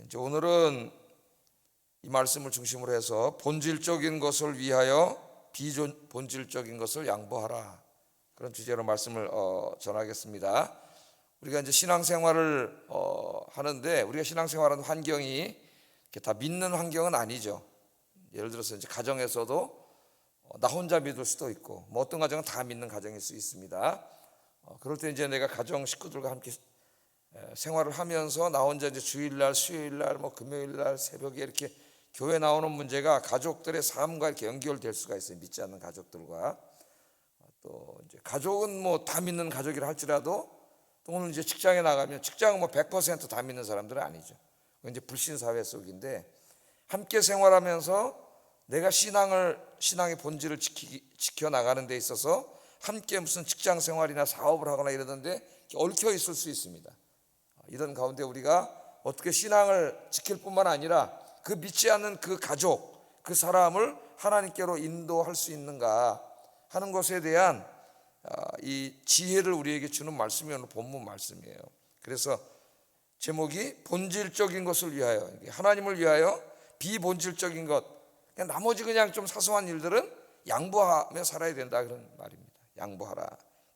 이제 오늘은 이 말씀을 중심으로 해서 본질적인 것을 위하여 비본질적인 것을 양보하라, 그런 주제로 말씀을 전하겠습니다. 우리가 이제 신앙생활을 하는데, 우리가 신앙생활하는 환경이 이렇게 다 믿는 환경은 아니죠. 예를 들어서 이제 가정에서도 나 혼자 믿을 수도 있고, 뭐 어떤 가정은 다 믿는 가정일 수 있습니다. 그럴 때 이제 내가 가정 식구들과 함께 생활을 하면서 나 혼자 이제 주일날, 수요일날, 뭐 금요일날 새벽에 이렇게 교회 나오는 문제가 가족들의 삶과 이렇게 연결될 수가 있어요. 믿지 않는 가족들과. 또 이제 가족은 뭐 다 믿는 가족이라 할지라도, 또 오늘 이제 직장에 나가면 직장은 뭐 100% 다 믿는 사람들은 아니죠. 이제 불신 사회 속인데, 함께 생활하면서 내가 신앙의 본질을 지켜 나가는 데 있어서 함께 무슨 직장 생활이나 사업을 하거나 이러는데 얽혀 있을 수 있습니다. 이런 가운데 우리가 어떻게 신앙을 지킬 뿐만 아니라 그 믿지 않는 그 가족, 그 사람을 하나님께로 인도할 수 있는가 하는 것에 대한 이 지혜를 우리에게 주는 말씀이 오늘 본문 말씀이에요. 그래서 제목이 본질적인 것을 위하여, 하나님을 위하여 비본질적인 것, 그냥 나머지 그냥 좀 사소한 일들은 양보하며 살아야 된다, 그런 말입니다. 양보하라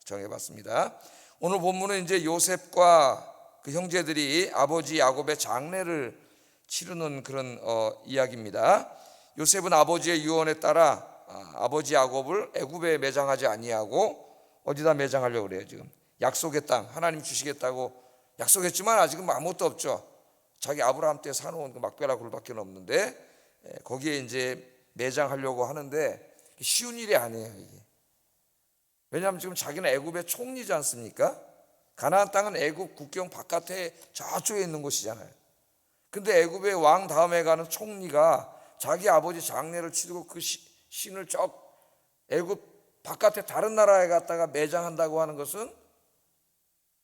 정해봤습니다. 오늘 본문은 이제 요셉과 그 형제들이 아버지 야곱의 장례를 치르는 그런 이야기입니다. 요셉은 아버지의 유언에 따라 아버지 야곱을 애굽에 매장하지 아니하고 어디다 매장하려고 그래요. 지금 약속의 땅, 하나님 주시겠다고 약속했지만 아직은 아무것도 없죠. 자기 아브라함 때 사놓은 그 막베라 굴밖에 없는데 거기에 이제 매장하려고 하는데 쉬운 일이 아니에요, 이게. 왜냐하면 지금 자기는 애굽의 총리지 않습니까? 가나안 땅은 애굽 국경 바깥에 저쪽에 있는 곳이잖아요. 근데 애굽의 왕 다음에 가는 총리가 자기 아버지 장례를 치르고 그 신을 애굽 바깥에 다른 나라에 갔다가 매장한다고 하는 것은,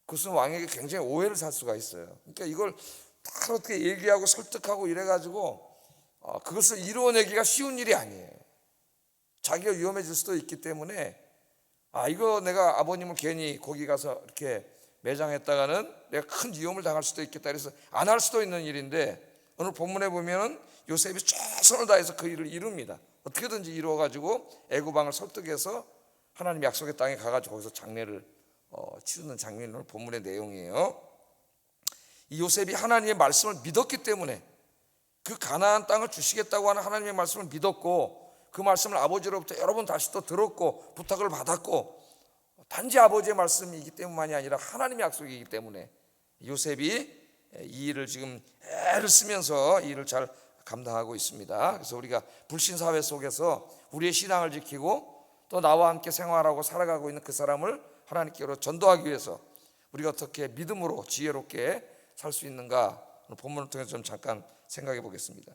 그것은 왕에게 굉장히 오해를 살 수가 있어요. 그러니까 이걸 다 어떻게 얘기하고 설득하고 이래가지고 그것을 이루어내기가 쉬운 일이 아니에요. 자기가 위험해질 수도 있기 때문에 이거 내가 아버님을 괜히 거기 가서 이렇게 매장했다가는 내가 큰 위험을 당할 수도 있겠다, 그래서 안 할 수도 있는 일인데, 오늘 본문에 보면은 요셉이 최선을 다해서 그 일을 이룹니다. 어떻게든지 이루어가지고 애굽 왕을 설득해서 하나님 약속의 땅에 가가지고 거기서 장례를 치르는 장면이 오늘 본문의 내용이에요. 이 요셉이 하나님의 말씀을 믿었기 때문에, 그 가나안 땅을 주시겠다고 하는 하나님의 말씀을 믿었고, 그 말씀을 아버지로부터 여러 번 다시 또 들었고 부탁을 받았고, 단지 아버지의 말씀이기 때문만이 아니라 하나님의 약속이기 때문에 요셉이 이 일을 지금 애를 쓰면서 이 일을 잘 감당하고 있습니다. 그래서 우리가 불신사회 속에서 우리의 신앙을 지키고 또 나와 함께 생활하고 살아가고 있는 그 사람을 하나님께로 전도하기 위해서 우리가 어떻게 믿음으로 지혜롭게 살 수 있는가, 본문을 통해서 좀 잠깐 생각해 보겠습니다.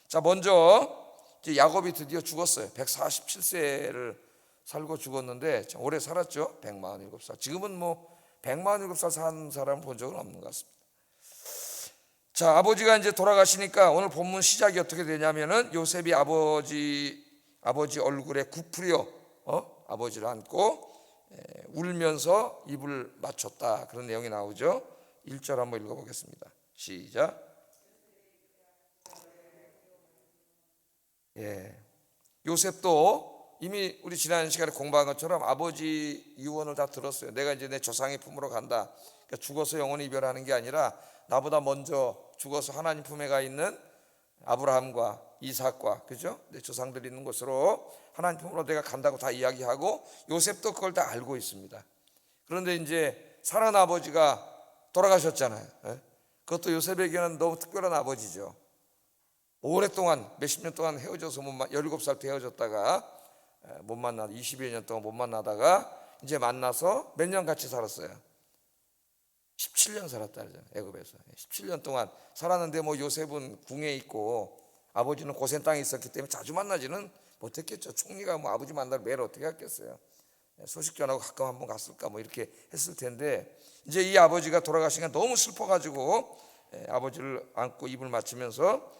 자, 먼저 이제 야곱이 드디어 죽었어요. 147세를 살고 죽었는데 오래 살았죠. 147살. 지금은 뭐 147살 사는 사람 본 적은 없는 것 같습니다. 자, 아버지가 이제 돌아가시니까 오늘 본문 시작이 어떻게 되냐면은 요셉이 아버지 얼굴에 굽으려 아버지를 안고 울면서 입을 맞췄다, 그런 내용이 나오죠. 1절 한번 읽어보겠습니다. 시작. 요셉도 이미 우리 지난 시간에 공부한 것처럼 아버지 유언을 다 들었어요. 내가 이제 내 조상의 품으로 간다. 그러니까 죽어서 영원히 이별하는 게 아니라 나보다 먼저 죽어서 하나님 품에 가 있는 아브라함과 이삭과, 그죠? 내 조상들이 있는 곳으로 하나님 품으로 내가 간다고 다 이야기하고, 요셉도 그걸 다 알고 있습니다. 그런데 이제 살아난 아버지가 돌아가셨잖아요. 그것도 요셉에게는 너무 특별한 아버지죠. 오랫동안 몇십 년 동안 헤어져서 17살 때 헤어졌다가 못 만나다 20여 년 동안 못 만나다가 이제 만나서 몇 년 같이 살았어요. 17년 살았다 그러잖아요. 애굽에서 17년 동안 살았는데 뭐 요셉은 궁에 있고 아버지는 고센 땅에 있었기 때문에 자주 만나지는 못했겠죠. 총리가 뭐 아버지 만나러 매일 어떻게 했겠어요. 소식 전하고 가끔 한번 갔을까 뭐 이렇게 했을 텐데, 이제 이 아버지가 돌아가시니까 너무 슬퍼가지고 아버지를 안고 입을 맞추면서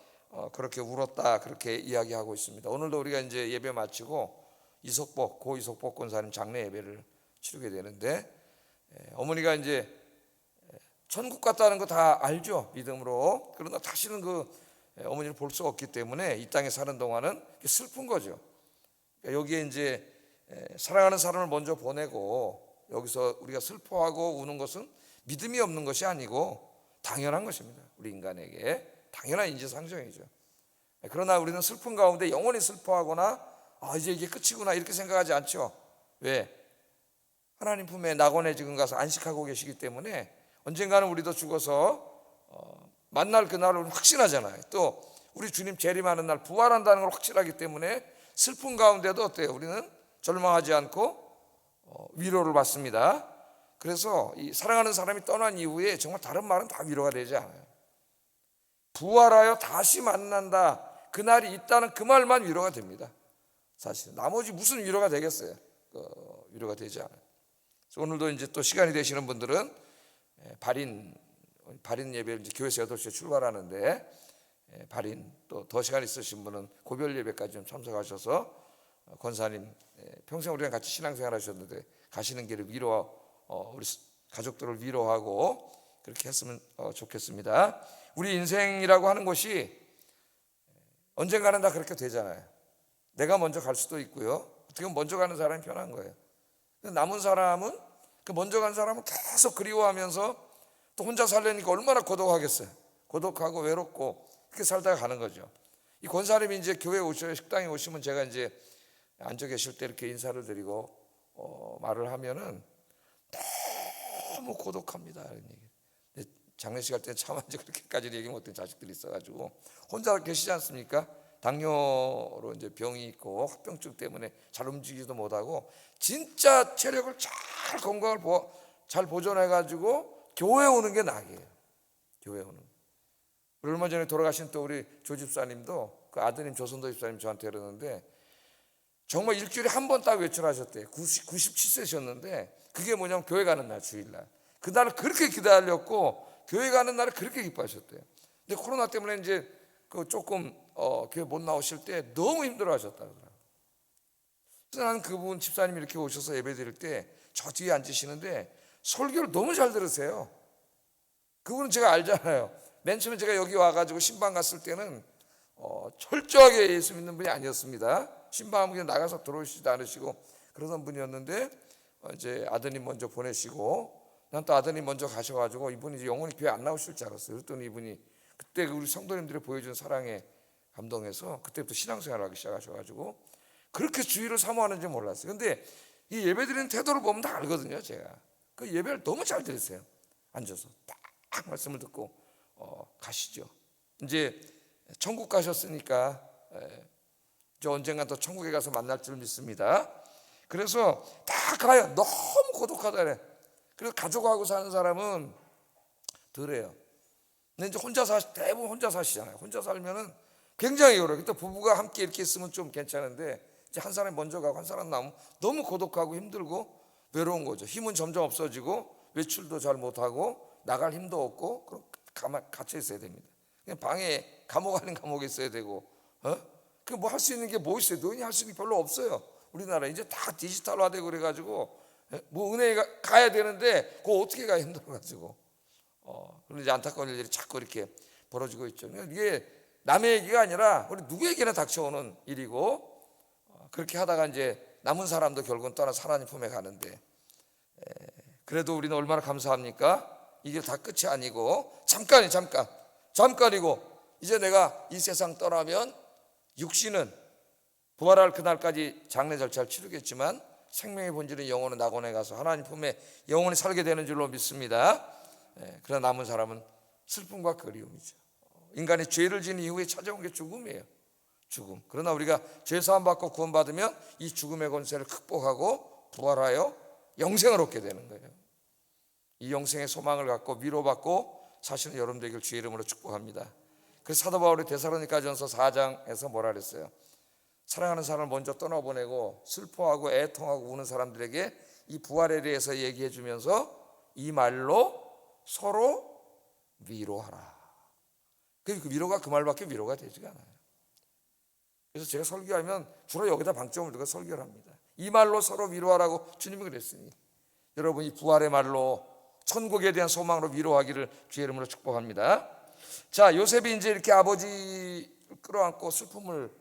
그렇게 울었다, 그렇게 이야기하고 있습니다. 오늘도 우리가 이제 예배 마치고 고 이석복 권사님 장례 예배를 치르게 되는데, 어머니가 이제 천국 갔다는 거 다 알죠, 믿음으로. 그러나 다시는 그 어머니를 볼 수 없기 때문에 이 땅에 사는 동안은 슬픈 거죠. 그러니까 여기에 이제 사랑하는 사람을 먼저 보내고 여기서 우리가 슬퍼하고 우는 것은 믿음이 없는 것이 아니고 당연한 것입니다. 우리 인간에게 당연한 인지상정이죠. 그러나 우리는 슬픈 가운데 영원히 슬퍼하거나 이제 이게 끝이구나 이렇게 생각하지 않죠. 왜? 하나님 품에 낙원에 지금 가서 안식하고 계시기 때문에 언젠가는 우리도 죽어서 만날 그날을 확신하잖아요. 또 우리 주님 재림하는 날 부활한다는 걸 확실하기 때문에 슬픈 가운데도 어때요? 우리는 절망하지 않고 위로를 받습니다. 그래서 이 사랑하는 사람이 떠난 이후에 정말 다른 말은 다 위로가 되지 않아요. 부활하여 다시 만난다, 그날이 있다는 그 말만 위로가 됩니다. 사실 나머지 무슨 위로가 되겠어요? 위로가 되지 않아요. 그래서 오늘도 이제 또 시간이 되시는 분들은 발인 예배를 이제 교회에서 8시에 출발하는데 발인 또 더 시간 있으신 분은 고별 예배까지 좀 참석하셔서 권사님 평생 우리랑 같이 신앙생활 하셨는데 가시는 길에 우리 가족들을 위로하고 그렇게 했으면 좋겠습니다. 우리 인생이라고 하는 것이 언젠가는 다 그렇게 되잖아요. 내가 먼저 갈 수도 있고요. 어떻게 보면 먼저 가는 사람이 편한 거예요. 남은 사람은 그 먼저 간 사람은 계속 그리워하면서 또 혼자 살려니까 얼마나 고독하겠어요. 고독하고 외롭고 그렇게 살다가 가는 거죠. 이 권사님이 이제 교회에 오셔요. 식당에 오시면 제가 이제 앉아 계실 때 이렇게 인사를 드리고 말을 하면은 너무 고독합니다. 이런 얘기. 장례식 할 때 참 이제 그렇게까지 얘기 못한 자식들이 있어가지고 혼자 계시지 않습니까? 당뇨로 이제 병이 있고 합병증 때문에 잘 움직이지도 못하고 진짜 체력을 잘 건강을 잘 보존해가지고 교회 오는 게 낙이에요. 교회 오는. 우리 얼마 전에 돌아가신 또 우리 조 집사님도 그 아드님 조선도 집사님 저한테 그러는데 정말 일주일에 한 번 딱 외출하셨대요. 97세셨는데 그게 뭐냐면 교회 가는 날, 주일날. 그날을 그렇게 기다렸고 교회 가는 날을 그렇게 기뻐하셨대요. 근데 코로나 때문에 이제 그 조금 교회 못 나오실 때 너무 힘들어하셨다 그러더라고요. 그래서 나는 그분 집사님이 이렇게 오셔서 예배 드릴 때 저 뒤에 앉으시는데 설교를 너무 잘 들으세요. 그분은 제가 알잖아요. 맨 처음에 제가 여기 와가지고 신방 갔을 때는 철저하게 예수 믿는 분이 아니었습니다. 신방하면 그냥 나가서 들어오시지도 않으시고 그러던 분이었는데 이제 아드님 먼저 보내시고 난 또 아드님 먼저 가셔가지고 이분이 이제 영원히 교회 안 나오실 줄 알았어요. 그랬더니 이분이 그때 우리 성도님들이 보여준 사랑에 감동해서 그때부터 신앙생활을 하기 시작하셔가지고 그렇게 주의를 사모하는지 몰랐어요. 근데 이 예배드리는 태도를 보면 다 알거든요. 제가 그 예배를 너무 잘 드렸어요. 앉아서 딱 말씀을 듣고 가시죠. 이제 천국 가셨으니까 저 언젠가 또 천국에 가서 만날 줄 믿습니다. 그래서 딱 가요. 너무 고독하다래. 그래서 가족하고 사는 사람은 덜해요. 근데 이제 대부분 혼자 사시잖아요. 혼자 살면은 굉장히 어려워요. 또 부부가 함께 이렇게 있으면 좀 괜찮은데 이제 한 사람이 먼저 가고 한 사람 남으면 너무 고독하고 힘들고 외로운 거죠. 힘은 점점 없어지고 외출도 잘 못하고 나갈 힘도 없고 그럼 가만 갇혀 있어야 됩니다. 그냥 방에 감옥 아닌 감옥에 있어야 되고 그 뭐 할 수 있는 게 뭐 있어요? 노인이 할 수 있는 게 별로 없어요. 우리나라 이제 다 디지털화되고 그래가지고 뭐 은행에 가야 되는데 그거 어떻게 가야 힘들어가지고 그런 이제 안타까운 일들이 자꾸 이렇게 벌어지고 있죠. 이게 남의 얘기가 아니라 우리 누구에게나 닥쳐오는 일이고 그렇게 하다가 이제 남은 사람도 결국은 떠나서 하나님 품에 가는데 그래도 우리는 얼마나 감사합니까? 이게 다 끝이 아니고 잠깐이고 이제 내가 이 세상 떠나면 육신은 부활할 그날까지 장례 절차를 치르겠지만 생명의 본질은 영원한 낙원에 가서 하나님 품에 영원히 살게 되는 줄로 믿습니다. 그러나 남은 사람은 슬픔과 그리움이죠. 인간이 죄를 지은 이후에 찾아온 게 죽음이에요. 죽음. 그러나 우리가 죄 사함 받고 구원받으면 이 죽음의 권세를 극복하고 부활하여 영생을 얻게 되는 거예요. 이 영생의 소망을 갖고 위로받고 사시는 여러분 되길 주의 이름으로 축복합니다. 그래서 사도 바울이 데살로니가전서 4장에서 뭐라 그랬어요? 사랑하는 사람을 먼저 떠나보내고 슬퍼하고 애통하고 우는 사람들에게 이 부활에 대해서 얘기해 주면서 이 말로 서로 위로하라. 그 위로가 그 말밖에 위로가 되지가 않아요. 그래서 제가 설교하면 주로 여기다 방점을 두고 설교를 합니다. 이 말로 서로 위로하라고 주님이 그랬으니 여러분 이 부활의 말로 천국에 대한 소망으로 위로하기를 주의 이름으로 축복합니다. 자, 요셉이 이제 이렇게 아버지 끌어안고 슬픔을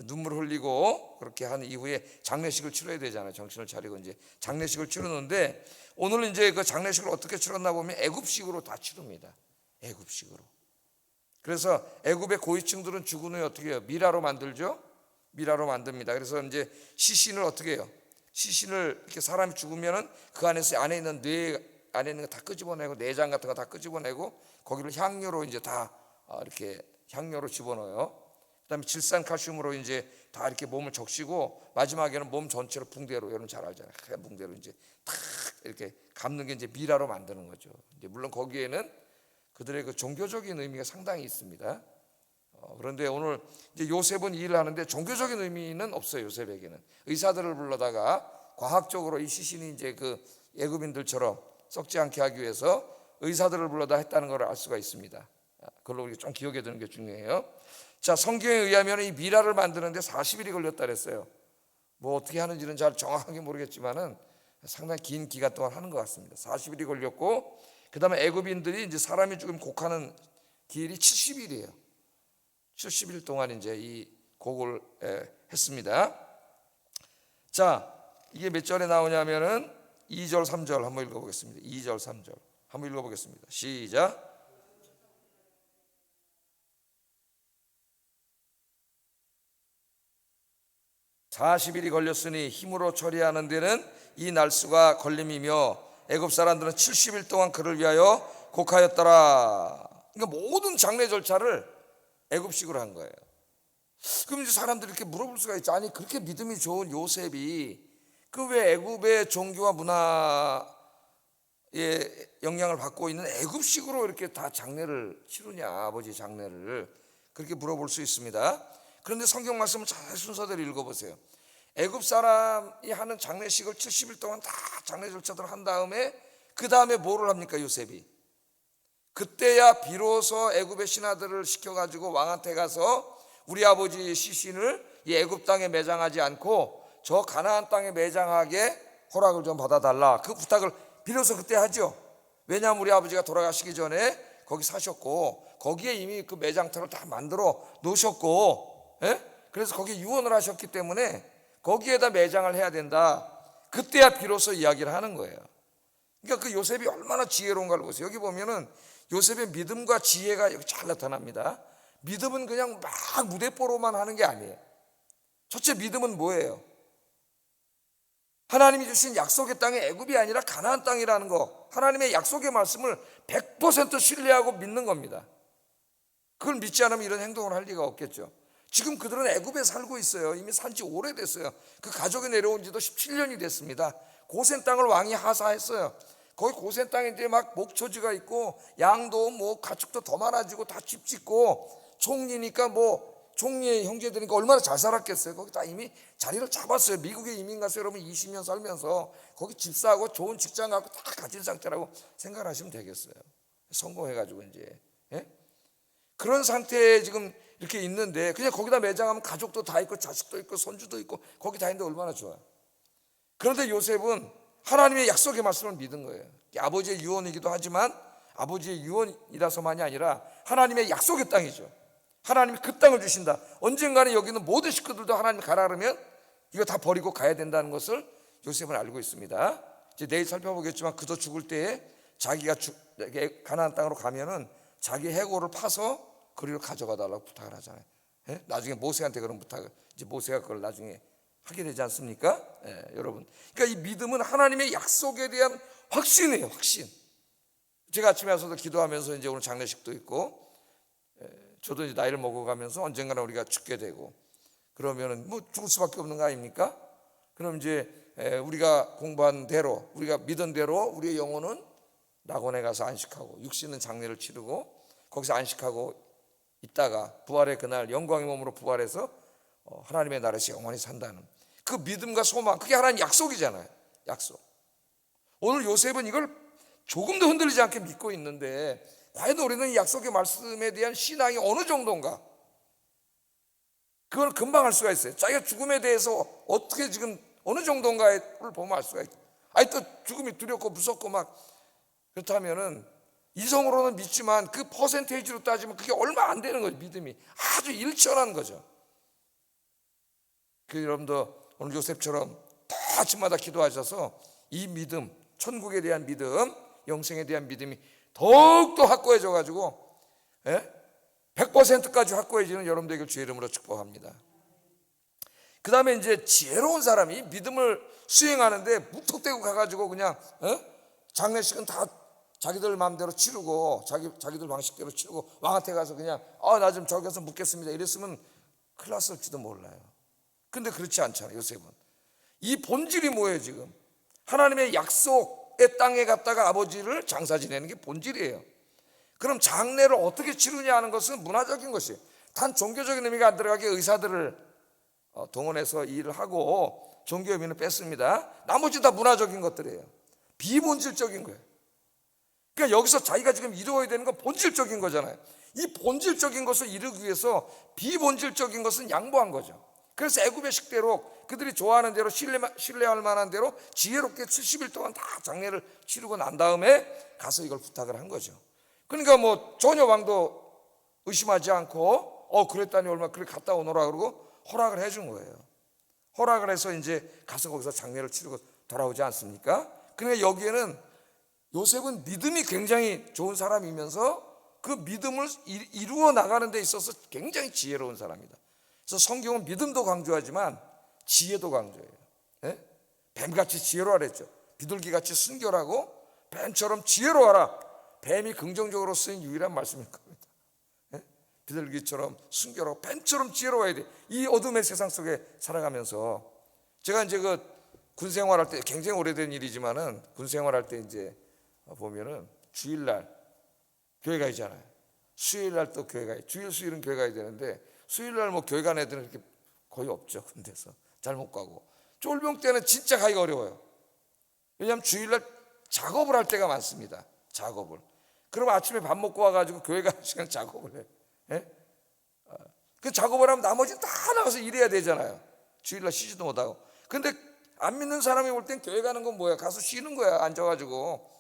눈물 흘리고 그렇게 한 이후에 장례식을 치러야 되잖아요. 정신을 차리고 이제 장례식을 치르는데, 오늘 이제 그 장례식을 어떻게 치렀나 보면 애굽식으로 다 치릅니다. 애굽식으로. 그래서 애굽의 고위층들은 죽은 후에 어떻게 해요? 미라로 만들죠. 미라로 만듭니다. 그래서 이제 시신을 어떻게 해요? 시신을 이렇게 사람이 죽으면은 그 안에 있는 뇌 안에 있는 거 다 끄집어내고, 내장 같은 거 다 끄집어내고, 거기를 향료로 이제 다 이렇게 향료로 집어넣어요. 그다음에 질산칼슘으로 이제 다 이렇게 몸을 적시고, 마지막에는 몸 전체로 붕대로, 여러분 잘 알잖아요. 붕대로 이제 탁 이렇게 감는 게 이제 미라로 만드는 거죠. 이제 물론 거기에는 그들의 그 종교적인 의미가 상당히 있습니다. 그런데 오늘 이제 요셉은 일을 하는데 종교적인 의미는 없어요. 요셉에게는 의사들을 불러다가 과학적으로 이 시신이 이제 그 애굽인들처럼 썩지 않게 하기 위해서 의사들을 불러다 했다는 걸 알 수가 있습니다. 그걸로 우리가 좀 기억해 두는 게 중요해요. 자, 성경에 의하면 이 미라를 만드는데 40일이 걸렸다 그랬어요. 뭐 어떻게 하는지는 잘 정확하게 모르겠지만은 상당히 긴 기간 동안 하는 것 같습니다. 40일이 걸렸고, 그 다음에 애굽인들이 이제 사람이 죽으면 곡하는 기일이 70일이에요. 70일 동안 이제 이 곡을 했습니다. 자, 이게 몇 절에 나오냐면은 2절 3절 한번 읽어보겠습니다. 2절 3절 한번 읽어보겠습니다. 시작. (40일이) 걸렸으니 힘으로 처리하는 데는 이 날수가 걸림이며, 애굽 사람들은 70일 동안 그를 위하여 곡하였더라. 그러니까 모든 장례 절차를 애굽식으로 한 거예요. 그럼 이제 사람들이 이렇게 물어볼 수가 있죠. 아니, 그렇게 믿음이 좋은 요셉이 그 왜 애굽의 종교와 문화의 영향을 받고 있는 애굽식으로 이렇게 다 장례를 치르냐, 아버지 장례를. 그렇게 물어볼 수 있습니다. 그런데 성경 말씀을 잘 순서대로 읽어보세요. 애굽 사람이 하는 장례식을 70일 동안 다 장례 절차들을 한 다음에, 그 다음에 뭐를 합니까? 요셉이 그때야 비로소 애굽의 신하들을 시켜가지고 왕한테 가서 우리 아버지 시신을 이 애굽 땅에 매장하지 않고 저 가나안 땅에 매장하게 허락을 좀 받아달라, 그 부탁을 비로소 그때 하죠. 왜냐하면 우리 아버지가 돌아가시기 전에 거기 사셨고, 거기에 이미 그 매장터를 다 만들어 놓으셨고, 그래서 거기에 유언을 하셨기 때문에 거기에다 매장을 해야 된다. 그때야 비로소 이야기를 하는 거예요. 그러니까 그 요셉이 얼마나 지혜로운가를 보세요. 여기 보면은 요셉의 믿음과 지혜가 여기 잘 나타납니다. 믿음은 그냥 막 무대뽀로만 하는 게 아니에요. 첫째, 믿음은 뭐예요? 하나님이 주신 약속의 땅이 애굽이 아니라 가나안 땅이라는 거, 하나님의 약속의 말씀을 100% 신뢰하고 믿는 겁니다. 그걸 믿지 않으면 이런 행동을 할 리가 없겠죠. 지금 그들은 애굽에 살고 있어요. 이미 산지 오래됐어요. 그 가족이 내려온 지도 17년이 됐습니다. 고센 땅을 왕이 하사했어요. 거기 고센 땅에 이제 막 목초지가 있고, 양도 뭐 가축도 더 많아지고, 다 집 짓고, 총리니까 뭐 총리의 형제들이니까 얼마나 잘 살았겠어요. 거기 다 이미 자리를 잡았어요. 미국에 이민 가서 여러분 20년 살면서 거기 집 사고 좋은 직장 갖고 다 가진 상태라고 생각하시면 되겠어요. 성공해가지고 이제 그런 상태에 지금 이렇게 있는데, 그냥 거기다 매장하면 가족도 다 있고 자식도 있고 손주도 있고 거기 다 있는데 얼마나 좋아요. 그런데 요셉은 하나님의 약속의 말씀을 믿은 거예요. 아버지의 유언이기도 하지만 아버지의 유언이라서만이 아니라 하나님의 약속의 땅이죠. 하나님이 그 땅을 주신다. 언젠가는 여기 있는 모든 식구들도 하나님 가라 그러면 이거 다 버리고 가야 된다는 것을 요셉은 알고 있습니다. 이제 내일 살펴보겠지만 그도 죽을 때에 자기가 가나안 땅으로 가면은 자기 해골을 파서 그리로 가져가 달라고 부탁을 하잖아요. 나중에 모세한테 그런 부탁을, 이제 모세가 그걸 나중에 하게 되지 않습니까? 여러분, 그러니까 이 믿음은 하나님의 약속에 대한 확신이에요. 확신. 제가 아침에 와서도 기도하면서 이제 오늘 장례식도 있고, 저도 이제 나이를 먹어가면서 언젠가는 우리가 죽게 되고, 그러면은 뭐 죽을 수밖에 없는 거 아닙니까? 그럼 이제 우리가 공부한 대로, 우리가 믿은 대로 우리의 영혼은 낙원에 가서 안식하고, 육신은 장례를 치르고 거기서 안식하고 있다가 부활의 그날 영광의 몸으로 부활해서 하나님의 나라에서 영원히 산다는 그 믿음과 소망, 그게 하나님 약속이잖아요. 약속. 오늘 요셉은 이걸 조금도 흔들리지 않게 믿고 있는데, 과연 우리는 이 약속의 말씀에 대한 신앙이 어느 정도인가? 그걸 금방 알 수가 있어요. 자기가 죽음에 대해서 어떻게 지금 어느 정도인가를 보면 알 수가 있어요. 아니 또 죽음이 두렵고 무섭고 막 그렇다면은 이성으로는 믿지만 그 퍼센테이지로 따지면 그게 얼마 안 되는 거죠. 믿음이 아주 일천한 거죠. 그 여러분도 오늘 요셉처럼 다 아침마다 기도하셔서 이 믿음, 천국에 대한 믿음, 영생에 대한 믿음이 더욱더 확고해져 가지고 100%까지 확고해지는 여러분들에게 주의 이름으로 축복합니다. 그 다음에 이제 지혜로운 사람이 믿음을 수행하는데 무턱대고 가가지고 그냥 장례식은 다 자기들 마음대로 치르고 자기들 방식대로 치르고 왕한테 가서 그냥 나 좀 저기 가서 묻겠습니다 이랬으면 큰일 났을지도 몰라요. 근데 그렇지 않잖아요. 요셉은 이 본질이 뭐예요? 지금 하나님의 약속의 땅에 갔다가 아버지를 장사 지내는 게 본질이에요. 그럼 장례를 어떻게 치르냐 하는 것은 문화적인 것이에요. 단 종교적인 의미가 안 들어가게 의사들을 동원해서 일을 하고 종교 의미는 뺐습니다. 나머지 다 문화적인 것들이에요. 비본질적인 거예요. 그러니까 여기서 자기가 지금 이루어야 되는 건 본질적인 거잖아요. 이 본질적인 것을 이루기 위해서 비본질적인 것은 양보한 거죠. 그래서 애굽의 식대로 그들이 좋아하는 대로 신뢰할 만한 대로 지혜롭게 70일 동안 다 장례를 치르고 난 다음에 가서 이걸 부탁을 한 거죠. 그러니까 뭐 전혀 왕도 의심하지 않고 그랬다니 얼마 그래 갔다 오너라 그러고 허락을 해준 거예요. 허락을 해서 이제 가서 거기서 장례를 치르고 돌아오지 않습니까? 그러니까 여기에는 요셉은 믿음이 굉장히 좋은 사람이면서 그 믿음을 이루어 나가는 데 있어서 굉장히 지혜로운 사람이다. 그래서 성경은 믿음도 강조하지만 지혜도 강조해요. 뱀같이 지혜로워라 했죠. 비둘기같이 순결하고 뱀처럼 지혜로워라. 뱀이 긍정적으로 쓰인 유일한 말씀일 겁니다. 비둘기처럼 순결하고 뱀처럼 지혜로워야 돼. 이 어둠의 세상 속에 살아가면서 제가 이제 그 군 생활할 때 굉장히 오래된 일이지만은 군 생활할 때 이제 보면은 주일날 교회 가잖아요. 수요일날 또 교회 가요. 주일 수요일은 교회 가야 되는데 수요일날 뭐 교회 가는 애들은 이렇게 거의 없죠. 군대에서 잘 못 가고 쫄병 때는 진짜 가기가 어려워요. 왜냐하면 주일날 작업을 할 때가 많습니다. 작업을. 그럼 아침에 밥 먹고 와가지고 교회 가는 시간 작업을 해요. 그 작업을 하면 나머지는 다 나가서 일해야 되잖아요. 주일날 쉬지도 못하고. 근데 안 믿는 사람이 볼 땐 교회 가는 건 뭐야? 가서 쉬는 거야. 앉아가지고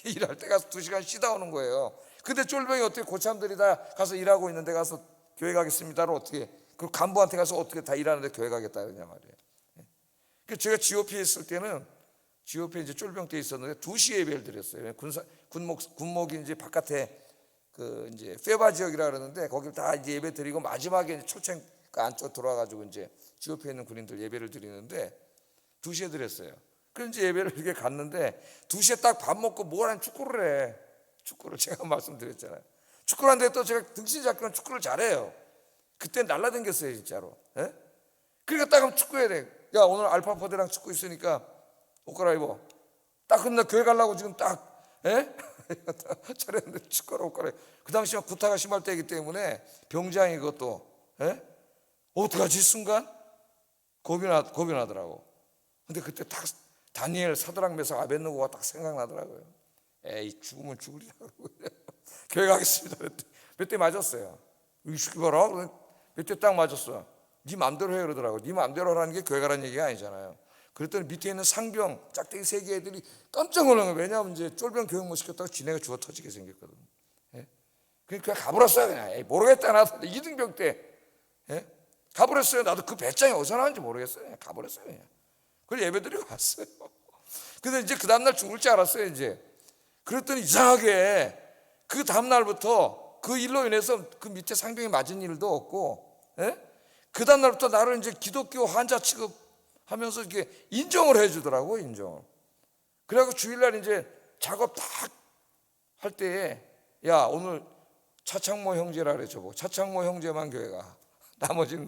일할 때 가서 2시간 쉬다 오는 거예요. 근데 쫄병이 어떻게 고참들이 다 가서 일하고 있는데 가서 교회 가겠습니다를 어떻게 그 간부한테 가서 어떻게 다 일하는데 교회 가겠다 그러냐 말이에요. 그래서 제가 GOP에 있을 때는 GOP에 이제 쫄병 때 있었는데 2시에 예배를 드렸어요. 군목이 이제 바깥에 그 이제 페바 지역이라 그러는데 거기 다 이제 예배 드리고 마지막에 이제 초청 안쪽 들어와가지고 이제 GOP에 있는 군인들 예배를 드리는데 2시에 드렸어요. 그래서 이제 예배를 이렇게 갔는데 2시에 딱 밥 먹고 뭘 하는 축구를 해. 축구를 제가 말씀드렸잖아요. 축구를 하는데 또 제가 등신 잡기는 축구를 잘해요. 그때 날라다녔어요 진짜로. 그러니까 딱 하면 축구해야 돼. 야 오늘 알파포대랑 축구 있으니까 옷 갈아입어. 딱 근데 교회 가려고 지금 딱 차렸는데 축구를 옷 갈아입어. 그 당시에 구타가 심할 때이기 때문에 병장이 그것도 어떡하지 순간 겁이 나더라고. 근데 그때 딱 다니엘, 사드락, 메삭, 아벳느고가 딱 생각나더라고요. 에이 죽으면 죽으리라고. 교회 가겠습니다. 몇 대 맞았어요. 이 새끼 봐라. 몇 대 딱 맞았어. 네 맘대로 해 그러더라고. 네 맘대로 하라는 게 교회 가라는 얘기가 아니잖아요. 그랬더니 밑에 있는 상병 짝대기 3개 애들이 깜짝 놀란 거예요. 왜냐하면 이제 쫄병 교육 못 시켰다고 지네가 죽어 터지게 생겼거든. 그러니까 가버렸어요. 그냥 에이, 모르겠다. 나도 이등병 때 가버렸어요. 나도 그 배짱이 어디서 나왔는지 모르겠어요. 그냥 가버렸어요. 그냥. 그래서 예배드리고 왔어요. 근데 이제 그 다음날 죽을 줄 알았어요. 이제 그랬더니 이상하게 그 다음날부터 그 일로 인해서 그 밑에 상병이 맞은 일도 없고 그 다음날부터 나를 이제 기독교 환자 취급하면서 이렇게 인정을 해주더라고. 인정을. 그래갖고 주일날 이제 작업 딱 할 때에 야 오늘 차창모 형제라 그래. 저보고 차창모 형제만 교회 가. 나머지는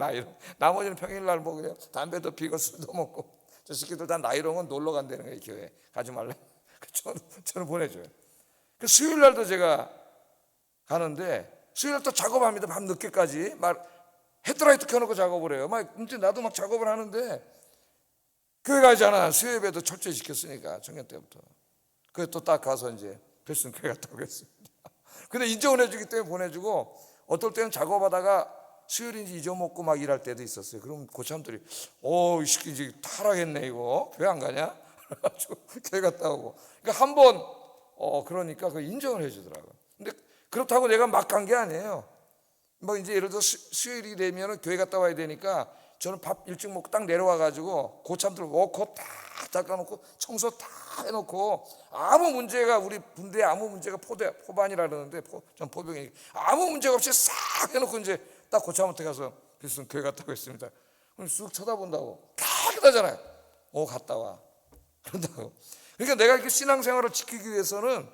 평일날 뭐 그냥 담배도 피고 술도 먹고 저 새끼들 다 나이롱은 놀러 간다는 거예요. 교회 가지 말래. 저는 보내줘요. 그 수요일날도 제가 가는데 수요일날 또 작업합니다. 밤 늦게까지 막 헤드라이트 켜놓고 작업을 해요. 막 이제 나도 막 작업을 하는데 교회 가잖아. 수요 예배도 철저히 지켰으니까 청년 때부터. 그래서 또 딱 가서 이제 필승 교회 갔다 오겠습니다. 근데 인정을 해주기 때문에 보내주고 어떨 때는 작업하다가 수요일인지 잊어먹고 막 일할 때도 있었어요. 그럼 고참들이 이 새끼 이제 타락했네 이거 교회 안 가냐? 그래가지고 교회 갔다 오고. 그러니까 한번 그러니까 그 인정을 해주더라고요. 근데 그렇다고 내가 막 간 게 아니에요. 뭐 이제 예를 들어 수요일이 되면 교회 갔다 와야 되니까 저는 밥 일찍 먹고 딱 내려와가지고 고참 들고 워커 다 닦아놓고 청소 다 해놓고 아무 문제가 우리 군대에 아무 문제가 포반이라 그러는데 전 포병이니까 아무 문제가 없이 싹 해놓고 이제 딱 고참한테 가서 교수님 교회 갔다 오겠습니다. 그럼 쑥 쳐다본다고 깨끗하잖아요. 갔다 와 그런다고. 그러니까 내가 이렇게 신앙생활을 지키기 위해서는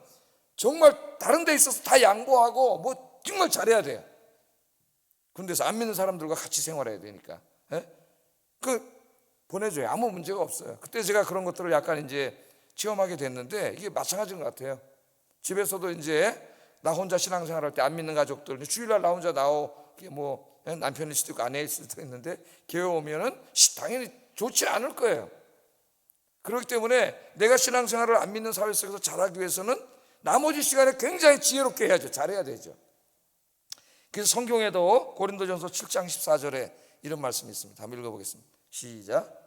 정말 다른 데 있어서 다 양보하고 뭐 정말 잘해야 돼요. 군대에서 안 믿는 사람들과 같이 생활해야 되니까. 보내줘요. 아무 문제가 없어요. 그때 제가 그런 것들을 약간 이제 체험하게 됐는데 이게 마찬가지인 것 같아요. 집에서도 이제 나 혼자 신앙생활할 때 안 믿는 가족들 주일날 나 혼자 뭐 남편일 수도 있고 아내일 수도 있는데 교회 오면은 당연히 좋지 않을 거예요. 그렇기 때문에 내가 신앙생활을 안 믿는 사회 속에서 잘하기 위해서는 나머지 시간에 굉장히 지혜롭게 해야죠. 잘해야 되죠. 그래서 성경에도 고린도전서 7장 14절에 이런 말씀이 있습니다. 한번 읽어보겠습니다. 시작.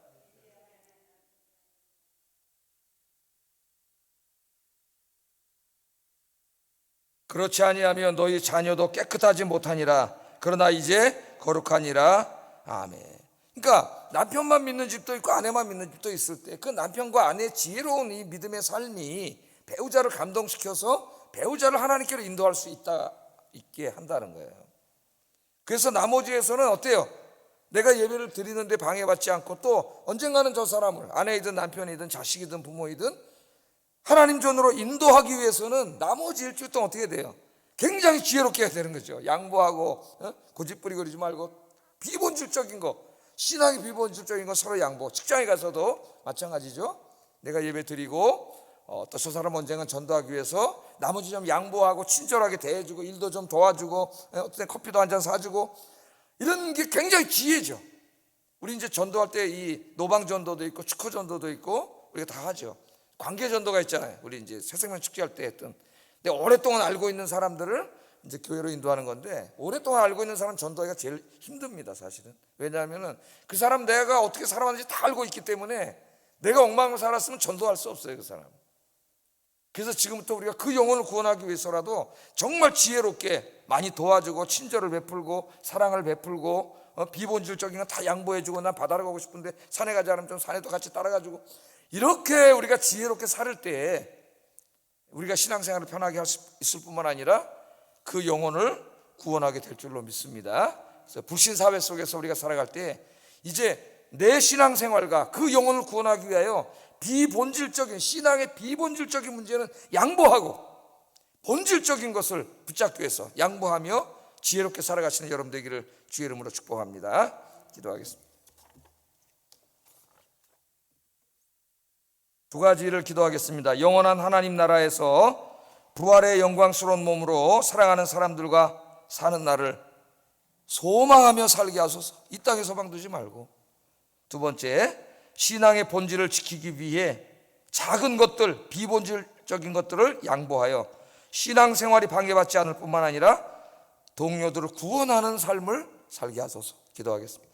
그렇지 아니하면 너희 자녀도 깨끗하지 못하니라. 그러나 이제 거룩하니라. 아멘. 그러니까 남편만 믿는 집도 있고 아내만 믿는 집도 있을 때 그 남편과 아내의 지혜로운 이 믿음의 삶이 배우자를 감동시켜서 배우자를 하나님께로 인도할 수 있게 한다는 거예요. 그래서 나머지에서는 어때요? 내가 예배를 드리는데 방해받지 않고 또 언젠가는 저 사람을 아내이든 남편이든 자식이든 부모이든 하나님 전으로 인도하기 위해서는 나머지 일주일 동안 어떻게 돼요? 굉장히 지혜롭게 해야 되는 거죠. 양보하고 고집부리거리지 말고 비본질적인 거, 신앙이 비본질적인 거 서로 양보. 직장에 가서도 마찬가지죠. 내가 예배 드리고 또 저 사람 언젠가 전도하기 위해서 나머지 좀 양보하고 친절하게 대해주고 일도 좀 도와주고 어떤 때 커피도 한 잔 사주고 이런 게 굉장히 지혜죠. 우리 이제 전도할 때 이 노방 전도도 있고 축허 전도도 있고 우리가 다 하죠. 관계 전도가 있잖아요. 우리 이제 새생명 축제할 때 했던. 근데 오랫동안 알고 있는 사람들을 이제 교회로 인도하는 건데 오랫동안 알고 있는 사람 전도하기가 제일 힘듭니다, 사실은. 왜냐하면은 그 사람 내가 어떻게 살아왔는지 다 알고 있기 때문에 내가 엉망을 살았으면 전도할 수 없어요, 그 사람. 그래서 지금부터 우리가 그 영혼을 구원하기 위해서라도 정말 지혜롭게 많이 도와주고 친절을 베풀고 사랑을 베풀고 비본질적인 건 다 양보해주고 난 바다로 가고 싶은데 산에 가자 하면 좀 산에도 같이 따라가지고 이렇게 우리가 지혜롭게 살 때 우리가 신앙생활을 편하게 할 수 있을 뿐만 아니라 그 영혼을 구원하게 될 줄로 믿습니다. 그래서 불신사회 속에서 우리가 살아갈 때 이제 내 신앙생활과 그 영혼을 구원하기 위하여 비본질적인 신앙의 비본질적인 문제는 양보하고 본질적인 것을 붙잡기 위해서 양보하며 지혜롭게 살아가시는 여러분 되기를 주의 이름으로 축복합니다. 기도하겠습니다. 두 가지를 기도하겠습니다. 영원한 하나님 나라에서 부활의 영광스러운 몸으로 사랑하는 사람들과 사는 날을 소망하며 살게 하소서. 이 땅에 소망 두지 말고. 두 번째, 신앙의 본질을 지키기 위해 작은 것들, 비본질적인 것들을 양보하여 신앙생활이 방해받지 않을 뿐만 아니라 동료들을 구원하는 삶을 살게 하소서. 기도하겠습니다.